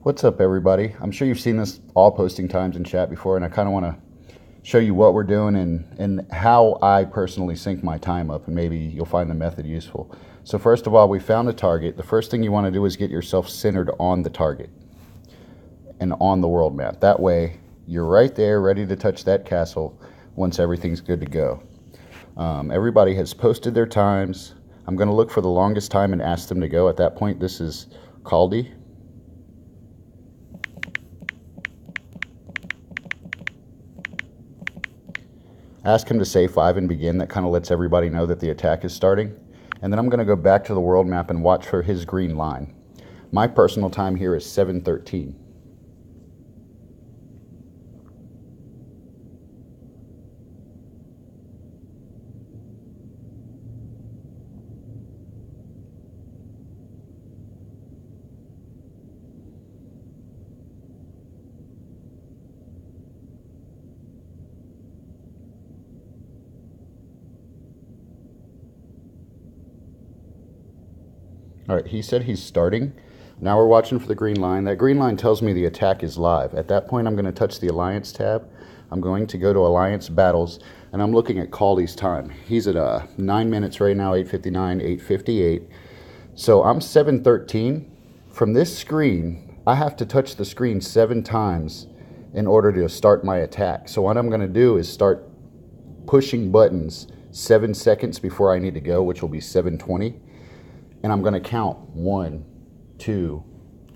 What's up, everybody? I'm sure you've seen this all posting times in chat before, and I kind of want to show you what we're doing and how I personally sync my time up, and maybe you'll find the method useful. So first of all, we found a target. The first thing you want to do is get yourself centered on the target and on the world map. That way, you're right there, ready to touch that castle once everything's good to go. Everybody has posted their times. I'm going to look for the longest time and ask them to go. At that point, this is Caldy. Ask him to say 5 and begin. That kind of lets everybody know that the attack is starting. And then I'm going to go back to the world map and watch for his green line. My personal time here is 7:13. All right, he said he's starting. Now we're watching for the green line. That green line tells me the attack is live. At that point, I'm going to touch the Alliance tab. I'm going to go to Alliance Battles, and I'm looking at Caldy's time. He's at 9 minutes right now, 8:59, 8:58. So I'm 7:13. From this screen, I have to touch the screen 7 times in order to start my attack. So what I'm going to do is start pushing buttons 7 seconds before I need to go, which will be 7:20. And I'm going to count 1, 2,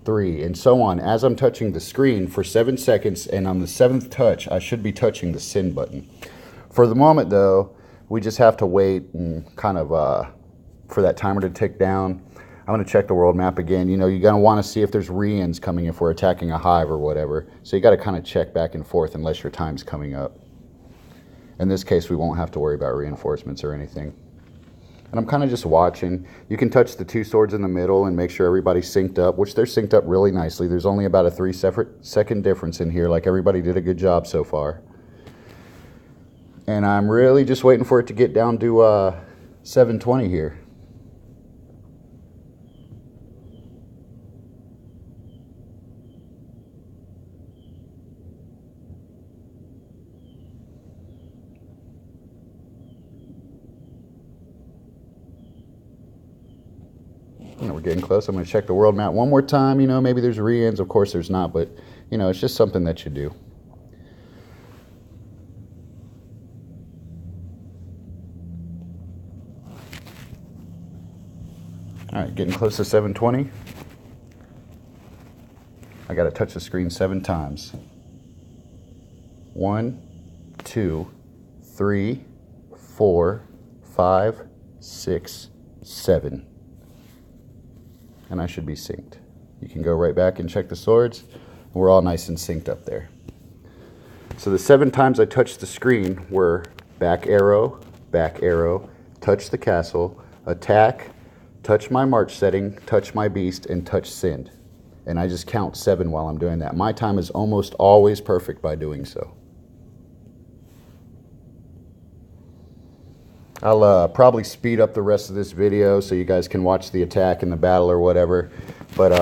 3, and so on as I'm touching the screen for 7 seconds. And on the 7th touch, I should be touching the send button. For the moment, though, we just have to wait and kind of for that timer to tick down. I'm going to check the world map again. You know, you're going to want to see if there's re-ins coming if we're attacking a hive or whatever. So you got to kind of check back and forth unless your time's coming up. In this case, we won't have to worry about reinforcements or anything. And I'm kind of just watching. You can touch the 2 swords in the middle and make sure everybody's synced up, which they're synced up really nicely. There's only about a 3-second difference in here. Like, everybody did a good job so far. And I'm really just waiting for it to get down to 7:20 here. We're getting close. I'm going to check the world map one more time. You know, maybe there's re-ins. Of course there's not, but, you know, it's just something that you do. All right, getting close to 7:20. I got to touch the screen 7 times. 1, 2, 3, 4, 5, 6, 7. And I should be synced. You can go right back and check the swords. We're all nice and synced up there. So the 7 times I touched the screen were back arrow, touch the castle, attack, touch my march setting, touch my beast, and touch send. And I just count 7 while I'm doing that. My time is almost always perfect by doing so. I'll probably speed up the rest of this video so you guys can watch the attack and the battle or whatever. But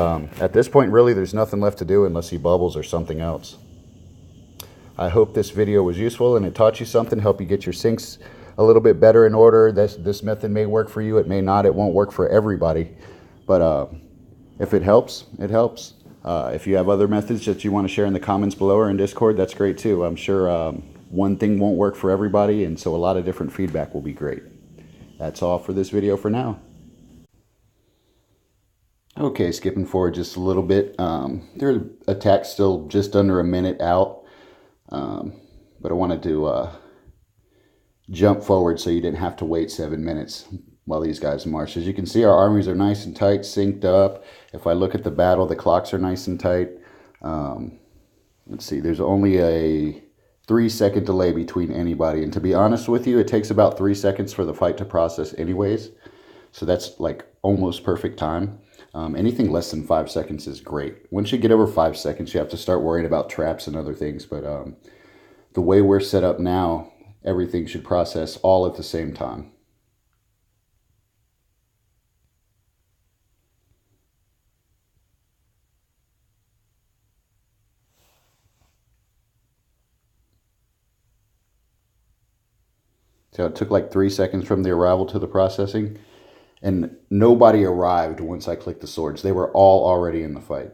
at this point, really, there's nothing left to do unless he bubbles or something else. I hope this video was useful and it taught you something, help you get your syncs a little bit better in order. This method may work for you. It may not. It won't work for everybody. But if it helps, it helps. If you have other methods that you want to share in the comments below or in Discord, that's great too. I'm sure one thing won't work for everybody, and so a lot of different feedback will be great. That's all for this video for now. Okay, skipping forward just a little bit. Their attack's still just under a minute out, but I wanted to jump forward so you didn't have to wait 7 minutes while these guys march. As you can see, our armies are nice and tight, synced up. If I look at the battle, the clocks are nice and tight. Let's see, there's only a 3-second delay between anybody, and to be honest with you, it takes about 3 seconds for the fight to process anyways, so that's like almost perfect time. Anything less than 5 seconds is great. Once you get over 5 seconds, you have to start worrying about traps and other things, but the way we're set up now, everything should process all at the same time. So it took like 3 seconds from the arrival to the processing. And nobody arrived once I clicked the swords. They were all already in the fight.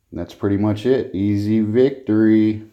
And that's pretty much it. Easy victory.